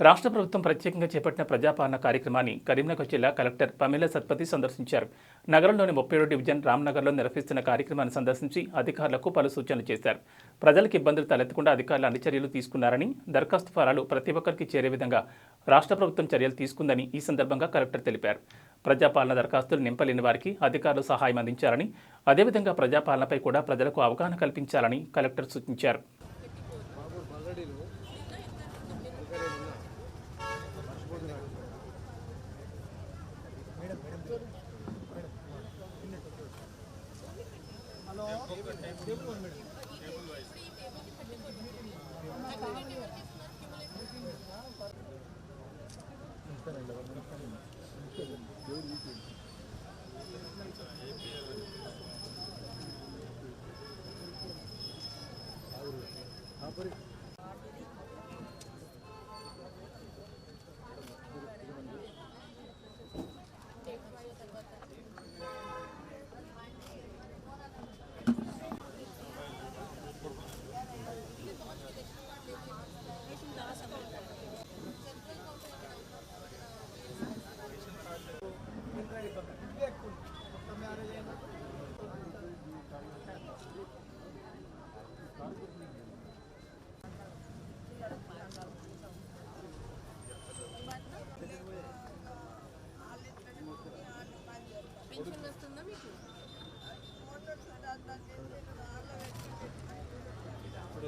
రాష్ట్ర ప్రభుత్వం ప్రత్యేకంగా చేపట్టిన ప్రజాపాలన కార్యక్రమాన్ని కరీంనగర్ జిల్లా కలెక్టర్ పమేలా సత్పతి సందర్శించారు. నగరంలోని 37 డివిజన్ రామ్నగర్లో నిర్వహిస్తున్న కార్యక్రమాన్ని సందర్శించి అధికారులకు పలు సూచనలు చేశారు. ప్రజలకు ఇబ్బందులు తలెత్తకుండా అధికారులు అన్ని చర్యలు తీసుకున్నారని, దరఖాస్తు ఫారాలు ప్రతి ఒక్కరికి చేరే విధంగా రాష్ట్ర ప్రభుత్వం చర్యలు తీసుకుందని ఈ సందర్భంగా కలెక్టర్ తెలిపారు. ప్రజాపాలన దరఖాస్తులు నింపలేని వారికి అధికారులు సహాయం అందించాలని, అదేవిధంగా ప్రజాపాలనపై కూడా ప్రజలకు అవగాహన కల్పించాలని కలెక్టర్ సూచించారు.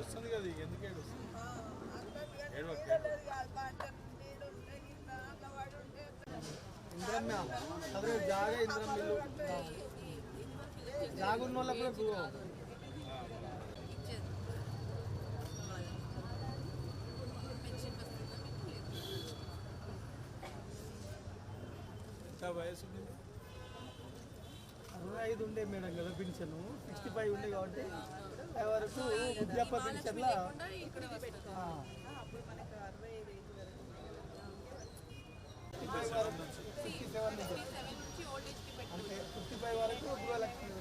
వస్తుంది కదా ఎందుకే ఇంద్రం అదే జాగా ఇంద్రం ఇల్లు జాగున్న వాళ్ళకు వయసు 65 ఉండే మేడం కదా పెన్షన్ 65 ఉండే కాబట్టి వరకు వృద్ధాప్య పెన్షన్ల 55 వరకు 2 లక్షలు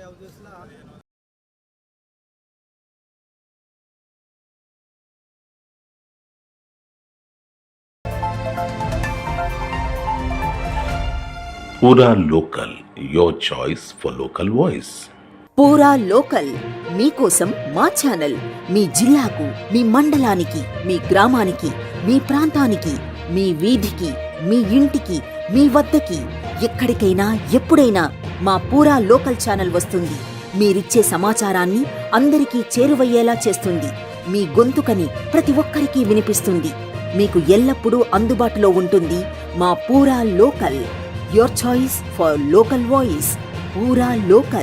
హౌజెస్లో पूरा local your choice for local voice. పూరా లోకల్ మీకోసం మా ఛానల్. మీ జిల్లాకు, మీ మండలానికి, మీ గ్రామానికి, మీ ప్రాంతానికి, మీ వీధికి, మీ ఇంటికి, మీ వద్దకి, ఎక్కడికైనా ఎప్పుడైనా మా పూరా లోకల్ ఛానల్ వస్తుంది. మీరిచ్చే సమాచారాన్ని అందరికీ చేరువయ్యేలా చేస్తుంది. మీ గొంతుకని ప్రతి ఒక్కరికి వినిపిస్తుంది. మీకు ఎల్లప్పుడూ అందుబాటులో ఉంటుంది మా పూరా local. Your choice for local voice. Pura Local.